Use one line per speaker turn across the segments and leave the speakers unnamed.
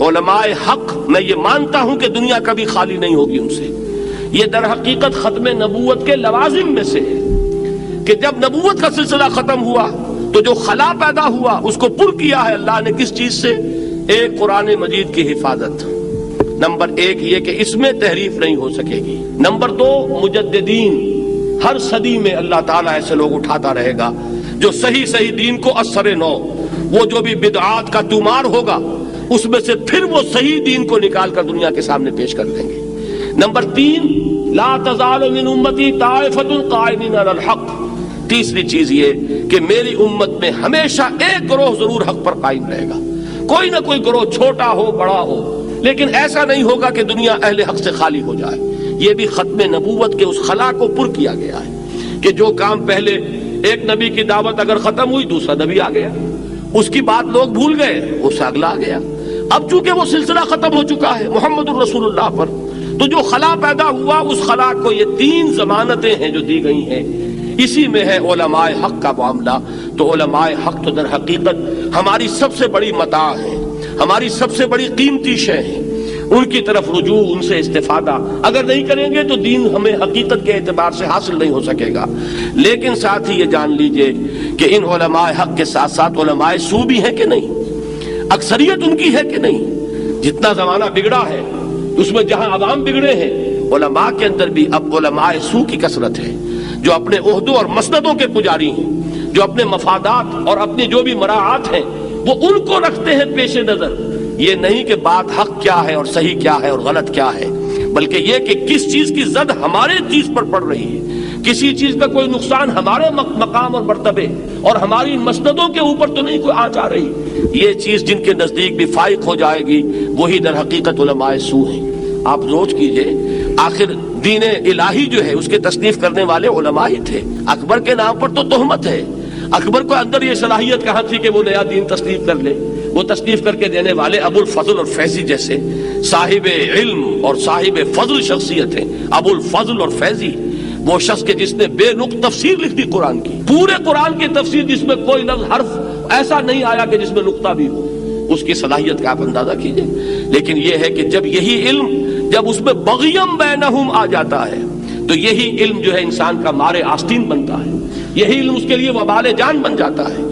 علماء حق میں یہ مانتا ہوں کہ دنیا کبھی خالی نہیں ہوگی ان سے. یہ در حقیقت ختم نبوت کے لوازم میں سے ہے کہ جب نبوت کا سلسلہ ختم ہوا تو جو خلا پیدا ہوا اس کو پر کیا ہے اللہ نے کس چیز سے؟ ایک قرآن مجید کی حفاظت. نمبر ایک یہ کہ اس میں تحریف نہیں ہو سکے گی. نمبر دو مجددین، ہر صدی میں اللہ تعالیٰ ایسے لوگ اٹھاتا رہے گا جو صحیح دین کو اثر نو، وہ جو بھی بدعات کا تمار ہوگا اس میں سے پھر وہ صحیح دین کو نکال کر دنیا کے سامنے پیش کر دیں گے. نمبر تین لا تزال من امتی طائفۃ قائمین علی الحق. تیسری چیز یہ کہ میری امت میں ہمیشہ ایک گروہ ضرور حق پر قائم رہے گا. کوئی نہ کوئی گروہ چھوٹا ہو بڑا ہو، لیکن ایسا نہیں ہوگا کہ دنیا اہل حق سے خالی ہو جائے. یہ بھی ختم نبوت کے اس خلا کو پر کیا گیا ہے کہ جو کام پہلے ایک نبی کی دعوت اگر ختم ہوئی دوسرا نبی آ گیا، اس کی بات لوگ بھول گئے، اس سے اگلا آ گیا. اب چونکہ وہ سلسلہ ختم ہو چکا ہے محمد الرسول اللہ پر، تو جو خلا پیدا ہوا اس خلا کو یہ تین ضمانتیں ہیں جو دی گئی ہیں، اسی میں ہے علماء حق کا معاملہ. تو علماء حق تو در حقیقت ہماری سب سے بڑی متاع ہے، ہماری سب سے بڑی قیمتی شے ہے. ان کی طرف رجوع، ان سے استفادہ اگر نہیں کریں گے تو دین ہمیں حقیقت کے اعتبار سے حاصل نہیں ہو سکے گا. لیکن ساتھ ہی یہ جان لیجئے کہ ان علماء حق کے ساتھ ساتھ علماء سو بھی ہیں کہ نہیں، اکثریت ان کی ہے کہ نہیں. جتنا زمانہ بگڑا ہے اس میں جہاں عوام بگڑے ہیں، علماء کے اندر بھی اب علماء سو کی کثرت ہے جو اپنے عہدوں اور مسندوں کے پجاری ہیں، جو اپنے مفادات اور اپنی جو بھی مراعات ہیں وہ ان کو رکھتے ہیں پیش نظر. یہ نہیں کہ بات حق کیا ہے اور صحیح کیا ہے اور غلط کیا ہے، بلکہ یہ کہ کس چیز کی زد ہمارے چیز پر پڑ رہی ہے، کسی چیز کا کوئی نقصان ہمارے مقام اور مرتبے اور ہماری مسندوں کے اوپر تو نہیں کوئی آنچ آ رہی. یہ چیز جن کے نزدیک بھی فائق ہو جائے گی وہی در حقیقت علماء سو ہیں. آپ سوچ کیجئے، آخر دین الہی جو ہے اس کے تصنیف کرنے والے علماء ہی تھے. اکبر کے نام پر تو تہمت ہے. اکبر کو اندر یہ صلاحیت کہاں تھی کہ وہ نیا دین تصنیف کر لے؟ وہ تصنیف کر کے دینے والے ابو الفضل اور فیضی جیسے صاحب علم اور صاحب فضل شخصیت ہیں. ابو الفضل اور فیضی وہ شخص کے جس نے بے نقط تفسیر لکھ دی قرآن کی، پورے قرآن کی تفسیر جس میں کوئی لفظ حرف ایسا نہیں آیا کہ جس میں نقطہ بھی ہو. اس کی صلاحیت کا آپ اندازہ کیجئے. لیکن یہ ہے کہ جب یہی علم جب اس میں بغیم بینہم آ جاتا ہے تو یہی علم جو ہے انسان کا مارے آستین بنتا ہے، یہی علم اس کے لیے وبال جان بن جاتا ہے.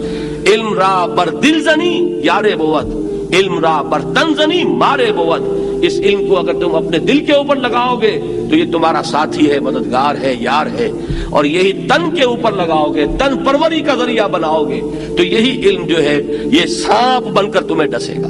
علم را بر دل زنی یارے بود، علم را بر تن زنی مارے بود. اس علم کو اگر تم اپنے دل کے اوپر لگاؤ گے تو یہ تمہارا ساتھی ہے، مددگار ہے، یار ہے. اور یہی تن کے اوپر لگاؤ گے، تن پروری کا ذریعہ بناؤ گے تو یہی علم جو ہے یہ سانپ بن کر تمہیں ڈسے گا.